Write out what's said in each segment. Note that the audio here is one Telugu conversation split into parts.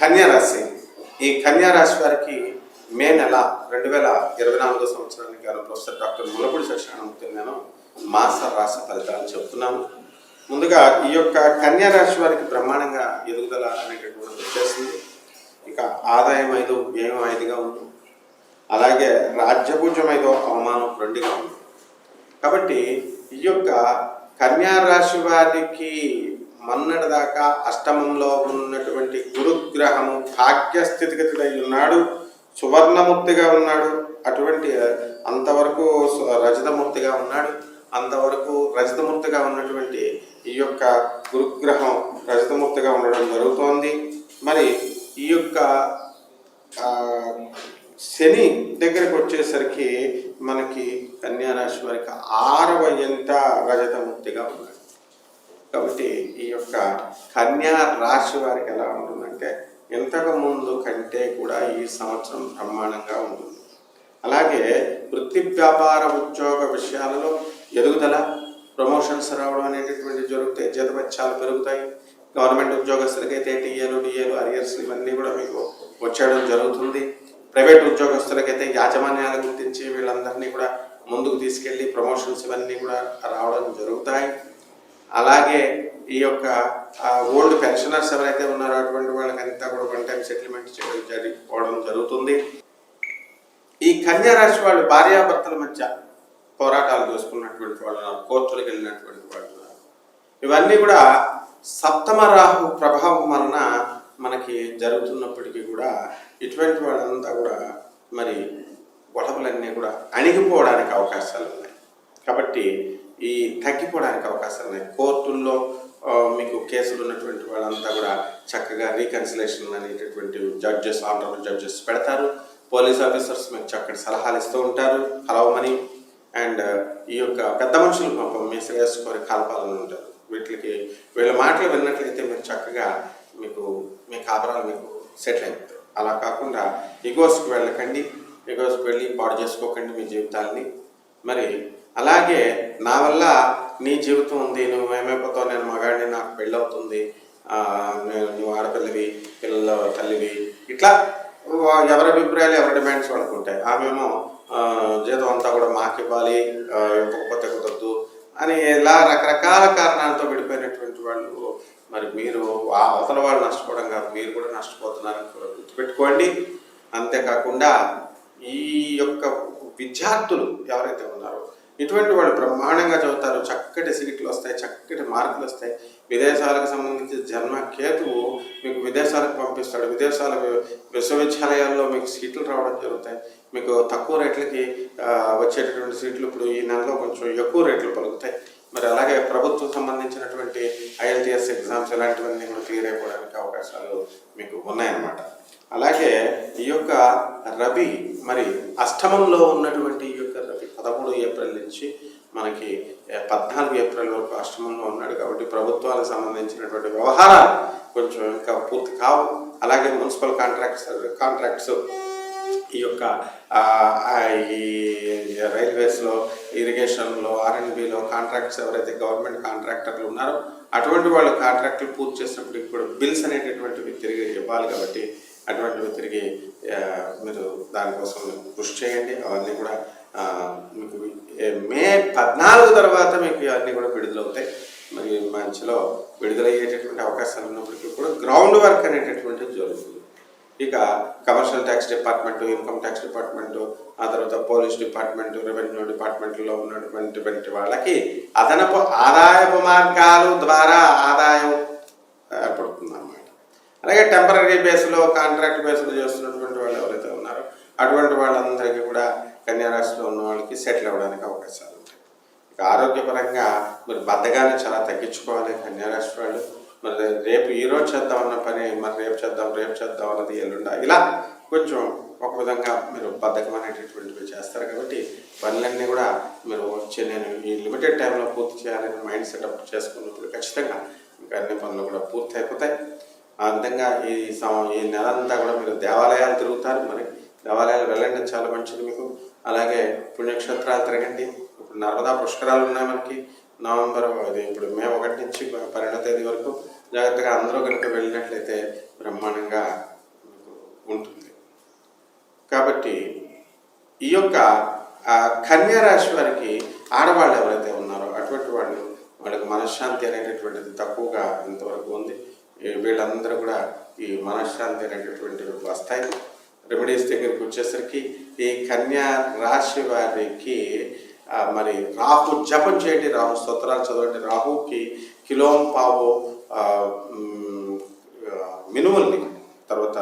కన్యారాశి. ఈ కన్యారాశి వారికి మే నెల 2024 సంవత్సరానికి గాను ప్రొఫెసర్ డాక్టర్ ములపూడి సత్యనారాయణమూర్తి నేను మాస రాశి ఫలితాలు చెప్తున్నాను. ముందుగా ఈ యొక్క కన్యారాశి వారికి బ్రహ్మాండంగా ఎదుగుదల అనేటటువంటి వచ్చేసింది. ఇక ఆదాయం 5, వ్యయం 5గా ఉంది. అలాగే రాజ్యపూజ్యం 5, అవమానం 2గా ఉంది. కాబట్టి ఈ యొక్క కన్యారాశి వారికి మొన్నటి దాకా అష్టమంలో ఉన్నటువంటి గురుగ్రహము భాగ్యస్థితిగతుడై ఉన్నాడు, సువర్ణమూర్తిగా ఉన్నాడు. అటువంటి అంతవరకు రజతమూర్తిగా ఉన్నాడు. అంతవరకు రజతమూర్తిగా ఉన్నటువంటి ఈ యొక్క గురుగ్రహం రజతమూర్తిగా ఉండడం జరుగుతోంది. మరి ఈ యొక్క శని దగ్గరకు వచ్చేసరికి మనకి కన్యారాశి వారికి 6వ ఇంట రజతమూర్తిగా ఉన్నాడు. కాబట్టి ఈ యొక్క కన్యా రాశి వారికి ఎలా ఉంటుందంటే ఇంతకు ముందు కంటే కూడా ఈ సంవత్సరం బ్రహ్మాండంగా ఉంటుంది. అలాగే వృత్తి వ్యాపార ఉద్యోగ విషయాలలో ఎదుగుదల, ప్రమోషన్స్ రావడం అనేటటువంటి జరుగుతాయి. జీతభత్యాలు పెరుగుతాయి. గవర్నమెంట్ ఉద్యోగస్తులకైతే టీఏలు, డిఏలు, అరియర్స్ ఇవన్నీ కూడా మీకు వచ్చేయడం జరుగుతుంది. ప్రైవేట్ ఉద్యోగస్తులకైతే యాజమాన్యాలు గుర్తించి వీళ్ళందరినీ కూడా ముందుకు తీసుకెళ్ళి ప్రమోషన్స్ ఇవన్నీ కూడా రావడం జరుగుతాయి. అలాగే ఈ యొక్క ఓల్డ్ పెన్షనర్స్ ఎవరైతే ఉన్నారో అటువంటి వాళ్ళకంతా కూడా 1 టైం సెటిల్మెంట్ జరిగిపోవడం జరుగుతుంది. ఈ కన్యారాశి వాళ్ళు భార్యాభర్తల మధ్య పోరాటాలు చేసుకున్నటువంటి వాళ్ళు ఉన్నారు, కోర్టులకు వెళ్ళినటువంటి వాళ్ళు ఉన్నారు. ఇవన్నీ కూడా సప్తమ రాహు ప్రభావం వలన మనకి జరుగుతున్నప్పటికీ కూడా ఇటువంటి వాళ్ళంతా కూడా మరి గొడవలన్నీ కూడా అణిగిపోవడానికి అవకాశాలు ఉన్నాయి. కాబట్టి ఈ తగ్గిపోవడానికి అవకాశాలు ఉన్నాయి. కోర్టుల్లో మీకు కేసులు ఉన్నటువంటి వాళ్ళంతా కూడా చక్కగా రీకన్సిలేషన్ అనేటటువంటి జడ్జెస్, ఆనరబుల్ జడ్జెస్ పెడతారు. పోలీస్ ఆఫీసర్స్ మీకు చక్కటి సలహాలు ఇస్తూ ఉంటారు, కలవమని. అండ్ ఈ యొక్క పెద్ద మనుషులు పాపం మీ శ్రేయస్కోరి కాల్పాలని ఉంటారు. వీళ్ళ మాటలు విన్నట్లయితే మీరు చక్కగా మీకు మీ కాపురాలు మీకు సెటిల్ అయిపోతారు. అలా కాకుండా ఇగోస్కి వెళ్ళకండి, ఇగోస్కి వెళ్ళి పాడు చేసుకోకండి మీ జీవితాలని. మరి అలాగే నా వల్ల నీ జీవితం ఉంది, నువ్వు ఏమైపోతావు, నేను మగాడిని, నాకు పెళ్ళవుతుంది, నువ్వు ఆడపిల్లవి, పిల్లల తల్లివి, ఇట్లా ఎవరి అభిప్రాయాలు ఎవరి డిమాండ్స్ వాళ్ళకు ఉంటాయి. ఆమెమో జీతం అంతా కూడా మాకు ఇవ్వాలి, ఇవ్వకపోతే కుదరదు అని ఇలా రకరకాల కారణాలతో విడిపోయినటువంటి వాళ్ళు మరి మీరు అవతల వాళ్ళు నష్టపోవడం కాదు, మీరు కూడా నష్టపోతున్నారని కూడా గుర్తుపెట్టుకోండి. అంతేకాకుండా ఈ యొక్క విద్యార్థులు ఎవరైతే ఉన్నారో ఇటువంటి వాళ్ళు బ్రహ్మాండంగా చదువుతారు, చక్కటి సీట్లు వస్తాయి, చక్కటి మార్కులు వస్తాయి. విదేశాలకు సంబంధించి జన్మకేతువు మీకు విదేశాలకు పంపిస్తాడు. విదేశాల విశ్వవిద్యాలయాల్లో మీకు సీట్లు రావడం జరుగుతాయి. మీకు తక్కువ రేట్లకి వచ్చేటటువంటి సీట్లు ఇప్పుడు ఈ నెలలో కొంచెం ఎక్కువ రేట్లు పలుకుతాయి. మరి అలాగే ప్రభుత్వం సంబంధించినటువంటి IELTS ఎగ్జామ్స్ ఇలాంటివన్నీ కూడా క్లియర్ అయిపోవడానికి అవకాశాలు మీకు ఉన్నాయన్నమాట. అలాగే ఈ యొక్క రవి మరి అష్టమంలో ఉన్నటువంటి ఈ యొక్క రవి 13 ఏప్రిల్ నుంచి మనకి 14 ఏప్రిల్ వరకు అష్టమంలో ఉన్నాడు. కాబట్టి ప్రభుత్వాలకు సంబంధించినటువంటి వ్యవహారాలు కొంచెం ఇంకా పూర్తి కావు. అలాగే మున్సిపల్ కాంట్రాక్ట్స్ ఈ యొక్క ఈ రైల్వేస్లో, ఇరిగేషన్లో, R&Bలో కాంట్రాక్ట్స్ ఎవరైతే గవర్నమెంట్ కాంట్రాక్టర్లు ఉన్నారో అటువంటి వాళ్ళు కాంట్రాక్టులు పూర్తి చేసినప్పటికీ కూడా బిల్స్ అనేటటువంటివి తిరిగి ఇవ్వాలి. కాబట్టి అటువంటివి తిరిగి మీరు దానికోసం కృషి చేయండి. అవన్నీ కూడా మీకు మే 14 తర్వాత మీకు అన్నీ కూడా విడుదలవుతాయి. మరి మంచిలో విడుదలయ్యేటటువంటి అవకాశాలు ఉన్నప్పటికీ కూడా గ్రౌండ్ వర్క్ అనేటటువంటిది జరుగుతుంది. ఇక commercial tax department, income tax department, ఆ తర్వాత పోలీస్ డిపార్ట్మెంటు, రెవెన్యూ డిపార్ట్మెంట్లో ఉన్నటువంటి వాళ్ళకి అదనపు ఆదాయపు మార్గాల ద్వారా ఆదాయం ఏర్పడుతుంది అన్నమాట. అలాగే టెంపరీ బేస్లో, కాంట్రాక్ట్ బేస్లో చేస్తున్నటువంటి వాళ్ళు ఎవరైతే ఉన్నారో అటువంటి వాళ్ళందరికీ కూడా కన్యారాశిలో ఉన్న వాళ్ళకి సెటిల్ అవ్వడానికి అవకాశాలు ఉంటాయి. ఇక ఆరోగ్యపరంగా మీరు బద్ధకాన్ని చాలా తగ్గించుకోవాలి కన్యారాశి వాళ్ళు. మరి రేపు ఈరోజు చేద్దామన్న పని మరి రేపు చేద్దాం అన్నది ఎల్లుండ, ఇలా కొంచెం ఒక విధంగా మీరు బద్ధకం అనేటటువంటివి చేస్తారు. కాబట్టి పనులన్నీ కూడా మీరు నేను ఈ లిమిటెడ్ టైంలో పూర్తి చేయాలని మైండ్ సెటప్ చేసుకున్నప్పుడు ఖచ్చితంగా ఇంకా అన్ని పనులు కూడా పూర్తి అయిపోతాయి. ఆ విధంగా ఈ నెలంతా కూడా మీరు దేవాలయాలు తిరుగుతారు. మరి దేవాలయాలు వెళ్ళండి, చాలా మంచిది మీకు. అలాగే పుణ్యక్షేత్రాలు తిరగండి. ఇప్పుడు నర్మదా పుష్కరాలు ఉన్నాయి మనకి నవంబర్ ఇప్పుడు మే 1 నుంచి 12వ తేదీ వరకు. జాగ్రత్తగా అందరూ కనుక వెళ్ళినట్లయితే బ్రహ్మాండంగా ఈ యొక్క కన్యా రాశి వారికి ఆడవాళ్ళు ఎవరైతే ఉన్నారో అటువంటి వాళ్ళు వాళ్ళకి మనశ్శాంతి అనేటటువంటిది తక్కువగా ఇంతవరకు ఉంది. వీళ్ళందరూ కూడా ఈ మనశ్శాంతి అనేటటువంటివి వస్తాయి. రెమెడీస్ దగ్గరికి వచ్చేసరికి ఈ కన్యా రాశి వారికి మరి రాహు జపం చేయండి, రాహు స్తోత్రాలు చదవండి. రాహుకి కిలోం పావు మినుముల్ని, తర్వాత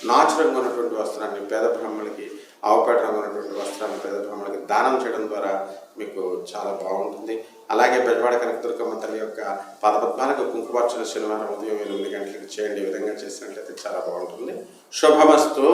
నాచు రంగు ఉన్నటువంటి వస్త్రాన్ని పేద బ్రాహ్మణులకి, ఆవుపేట రంగు ఉన్నటువంటి వస్త్రాన్ని పేద బ్రాహ్మణులకి దానం చేయడం ద్వారా మీకు చాలా బాగుంటుంది. అలాగే బెజవాడ కనకదుర్గమ్మ తల్లి యొక్క పాదపద్మాలకు కుంకుమార్చన శనివారం ఉదయం 8 గంటలకు చేయండి. ఈ విధంగా చేసినట్లయితే చాలా బాగుంటుంది. శుభమస్తు.